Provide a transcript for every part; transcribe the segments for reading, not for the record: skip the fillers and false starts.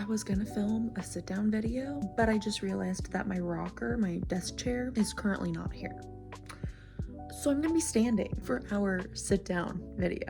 I was gonna film a sit down video, but I just realized that my rocker, my desk chair, is currently not here. So I'm gonna be standing for our sit down video.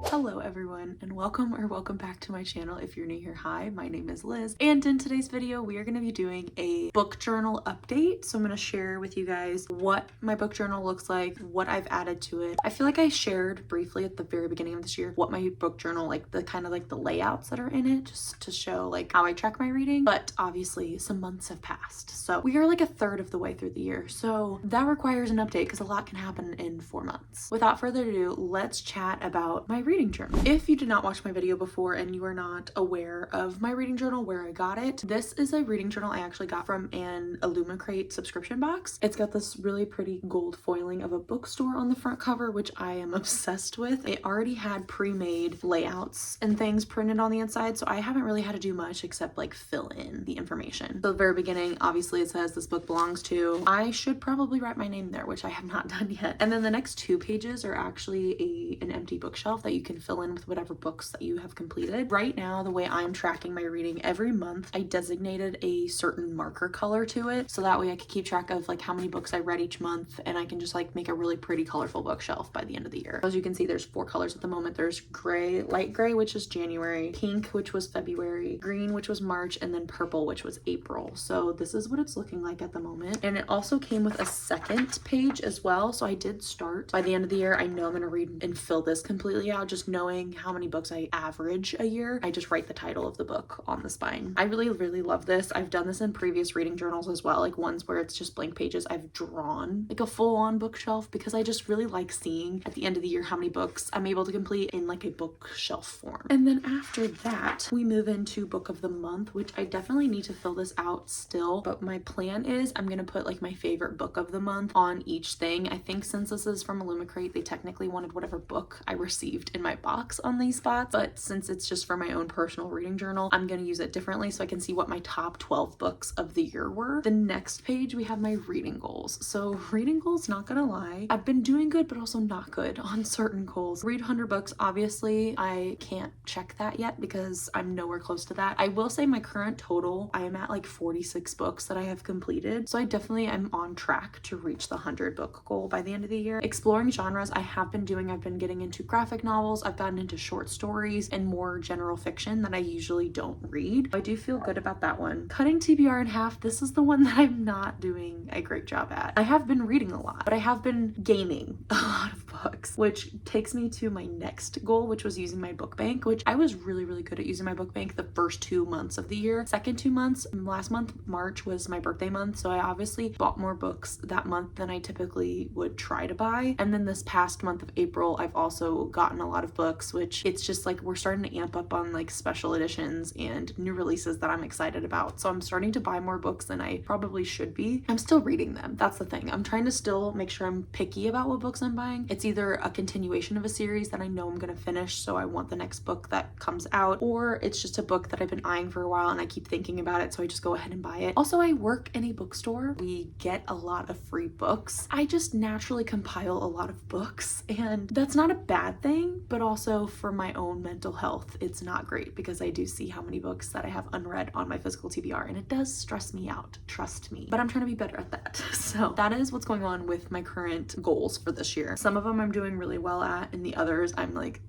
Hello everyone, and welcome back to my channel. If you're new here, hi, my name is Liz, and in today's video we are going to be doing a book journal update. So I'm going to share with you guys what my book journal looks like, what I've added to it. I feel like I shared briefly at the very beginning of this year what my book journal, like the kind of like the layouts that are in it, just to show like how I track my reading, but obviously some months have passed, so we are like a third of the way through the year, so that requires an update because a lot can happen in 4 months. Without further ado, let's chat about my reading journal. If you did not watch my video before and you are not aware of my reading journal, where I got it, this is a reading journal I actually got from an Illumicrate subscription box. It's got this really pretty gold foiling of a bookstore on the front cover, which I am obsessed with. It already had pre-made layouts and things printed on the inside, so I haven't really had to do much except like fill in the information. So the very beginning, obviously it says this book belongs to. I should probably write my name there, which I have not done yet. And then the next 2 pages are actually an empty bookshelf that you can fill in with whatever books that you have completed. Right now, the way I'm tracking my reading, every month I designated a certain marker color to it, so that way I can keep track of like how many books I read each month, and I can just like make a really pretty colorful bookshelf by the end of the year. As you can see, there's 4 colors at the moment. There's gray, light gray, which is January, pink, which was February, green, which was March, and then purple, which was April. So this is what it's looking like at the moment. And it also came with a second page as well, so I did start. By the end of the year, I know I'm gonna read and fill this completely out, just knowing how many books I average a year. I just write the title of the book on the spine. I really love this. I've done this in previous reading journals as well, like ones where it's just blank pages. I've drawn like a full-on bookshelf because I just really like seeing at the end of the year how many books I'm able to complete in like a bookshelf form. And then after that, we move into book of the month, which I definitely need to fill this out still, but my plan is I'm gonna put like my favorite book of the month on each thing. I think since this is from Illumicrate, they technically wanted whatever book I received in my box on these spots, but since it's just for my own personal reading journal, I'm going to use it differently so I can see what my top 12 books of the year were. The next page, we have my reading goals. So reading goals, not gonna lie, I've been doing good but also not good on certain goals. Read 100 books, obviously I can't check that yet because I'm nowhere close to that. I will say my current total, I am at like 46 books that I have completed, so I definitely am on track to reach the 100 book goal by the end of the year. Exploring genres, I've been getting into graphic novels, I've gotten into short stories and more general fiction that I usually don't read. I do feel good about that one. Cutting TBR in half, this is the one that I'm not doing a great job at. I have been reading a lot, but I have been gaining a lot of books, which takes me to my next goal, which was using my book bank, which I was really good at using my book bank the first 2 months of the year. Second 2 months, last month, March, was my birthday month, so I obviously bought more books that month than I typically would try to buy. And then this past month of April, I've also gotten a lot of books, which it's just like we're starting to amp up on like special editions and new releases that I'm excited about. So I'm starting to buy more books than I probably should be. I'm still reading them. That's the thing. I'm trying to still make sure I'm picky about what books I'm buying. It's either a continuation of a series that I know I'm going to finish, so I want the next book that comes out, or it's just a book that I've been eyeing for a while and I keep thinking about it, so I just go ahead and buy it. Also, I work in a bookstore. We get a lot of free books. I just naturally compile a lot of books, and that's not a bad thing, but also for my own mental health, it's not great because I do see how many books that I have unread on my physical TBR, and it does stress me out, trust me, but I'm trying to be better at that. So that is what's going on with my current goals for this year. Some of them I'm doing really well at, and the others I'm like,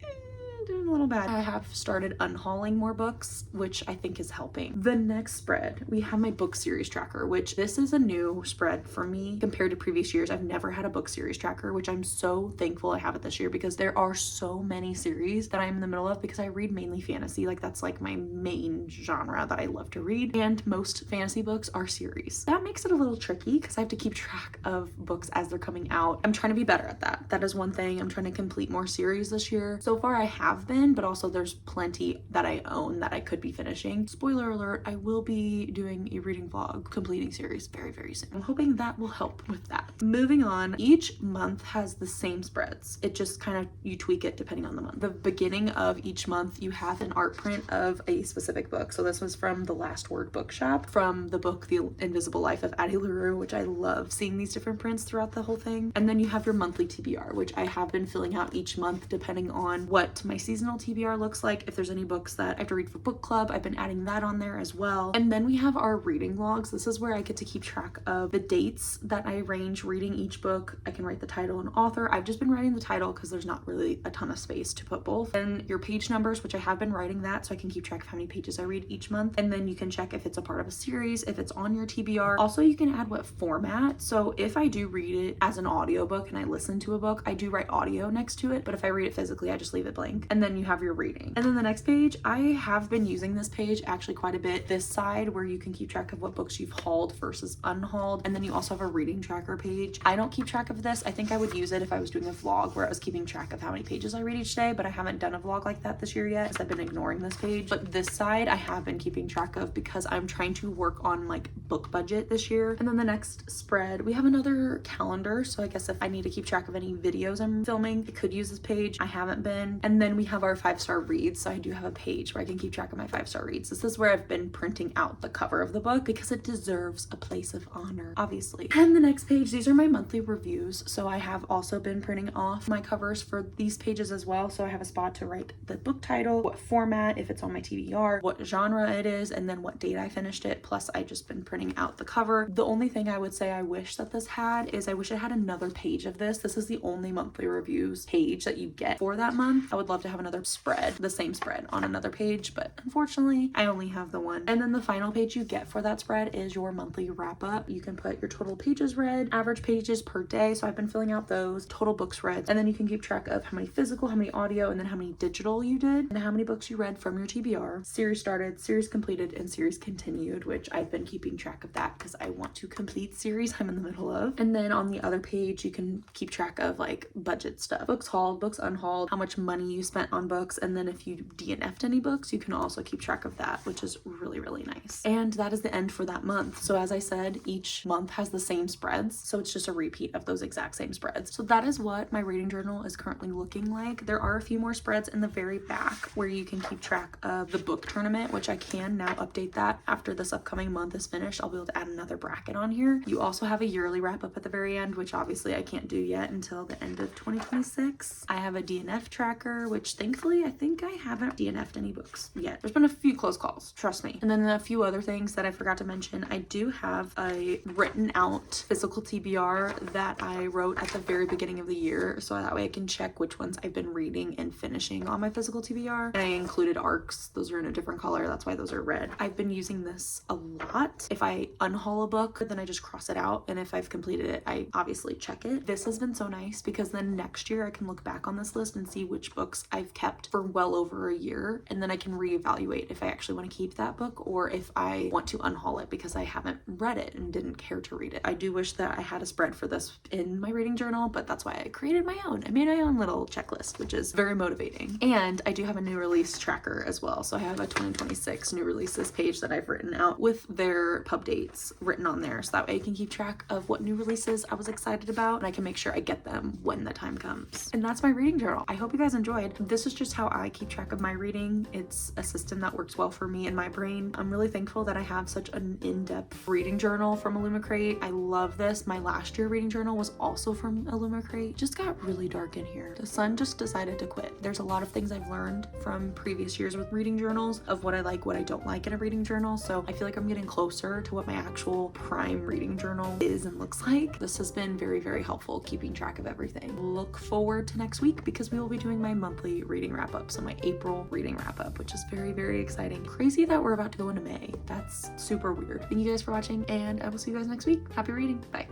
doing a little bad. I have started unhauling more books, which I think is helping. The next spread, we have my book series tracker, which this is a new spread for me compared to previous years. I've never had a book series tracker, which I'm so thankful I have it this year because there are so many series that I'm in the middle of because I read mainly fantasy. Like that's like my main genre that I love to read, and most fantasy books are series. That makes it a little tricky because I have to keep track of books as they're coming out. I'm trying to be better at that. That is one thing. I'm trying to complete more series this year. So far I have been, but also there's plenty that I own that I could be finishing. Spoiler alert, I will be doing a reading vlog completing series very soon. I'm hoping that will help with that. Moving on, each month has the same spreads. It just kind of, you tweak it depending on the month. The beginning of each month, you have an art print of a specific book. So this was from the Last Word Bookshop, from the book The Invisible Life of Addie LaRue, which I love seeing these different prints throughout the whole thing. And then you have your monthly TBR, which I have been filling out each month depending on what my season seasonal TBR looks like. If there's any books that I have to read for book club, I've been adding that on there as well. And then we have our reading logs. This is where I get to keep track of the dates that I arrange reading each book. I can write the title and author. I've just been writing the title because there's not really a ton of space to put both. And your page numbers, which I have been writing that so I can keep track of how many pages I read each month. And then you can check if it's a part of a series, if it's on your TBR. Also, you can add what format. So if I do read it as an audiobook and I listen to a book, I do write audio next to it. But if I read it physically, I just leave it blank. And then you have your reading. And then the next page, I have been using this page actually quite a bit. This side where you can keep track of what books you've hauled versus unhauled. And then you also have a reading tracker page. I don't keep track of this. I think I would use it if I was doing a vlog where I was keeping track of how many pages I read each day, but I haven't done a vlog like that this year yet because I've been ignoring this page. But this side I have been keeping track of because I'm trying to work on like book budget this year. And then the next spread, we have another calendar. So I guess if I need to keep track of any videos I'm filming, I could use this page. I haven't been. And then we have our 5-star reads. So I do have a page where I can keep track of my 5-star reads. This is where I've been printing out the cover of the book because it deserves a place of honor, obviously. And the next page, these are my monthly reviews. So I have also been printing off my covers for these pages as well. So I have a spot to write the book title, what format, if it's on my TBR, what genre it is, and then what date I finished it. Plus I just been printing out the cover. The only thing I would say I wish that this had is I wish it had another page of this. This is the only monthly reviews page that you get for that month. I would love to have another spread, the same spread on another page, but unfortunately I only have the one. And then the final page you get for that spread is your monthly wrap up. You can put your total pages read, average pages per day. So I've been filling out those, total books read, and then you can keep track of how many physical, how many audio, and then how many digital you did, and how many books you read from your TBR. Series started, series completed, and series continued, which I've been keeping track of that because I want to complete series I'm in the middle of. And then on the other page, you can keep track of like budget stuff, books hauled, books unhauled, how much money you spent on books, and then if you DNF'd any books, you can also keep track of that, which is really, really nice. And that is the end for that month. So as I said, each month has the same spreads, so it's just a repeat of those exact same spreads. So that is what my reading journal is currently looking like. There are a few more spreads in the very back where you can keep track of the book tournament, which I can now update that after this upcoming month is finished. I'll be able to add another bracket on here. You also have a yearly wrap up at the very end, which obviously I can't do yet until the end of 2026. I have a DNF tracker, which thankfully I think I haven't DNF'd any books yet. There's been a few close calls, trust me. And then a few other things that I forgot to mention. I do have a written out physical TBR that I wrote at the very beginning of the year, so that way I can check which ones I've been reading and finishing on my physical TBR. And I included arcs. Those are in a different color, that's why those are red. I've been using this a lot. If I unhaul a book, then I just cross it out, and if I've completed it, I obviously check it. This has been so nice because then next year I can look back on this list and see which books I've kept for well over a year, and then I can reevaluate if I actually want to keep that book or if I want to unhaul it because I haven't read it and didn't care to read it. I do wish that I had a spread for this in my reading journal, but that's why I created my own. I made my own little checklist, which is very motivating. And I do have a new release tracker as well. So I have a 2026 new releases page that I've written out with their pub dates written on there. So that way I can keep track of what new releases I was excited about, and I can make sure I get them when the time comes. And that's my reading journal. I hope you guys enjoyed. This is just how I keep track of my reading. It's a system that works well for me and my brain. I'm really thankful that I have such an in-depth reading journal from Illumicrate. I love this. My last year reading journal was also from Illumicrate. Just got really dark in here. The sun just decided to quit. There's a lot of things I've learned from previous years with reading journals of what I like, what I don't like in a reading journal. So I feel like I'm getting closer to what my actual prime reading journal is and looks like. This has been very, very helpful keeping track of everything. Look forward to next week because we will be doing my monthly reading wrap up. So my April reading wrap up, which is very, very exciting. Crazy that we're about to go into May. That's super weird. Thank you guys for watching, and I will see you guys next week. Happy reading. Bye.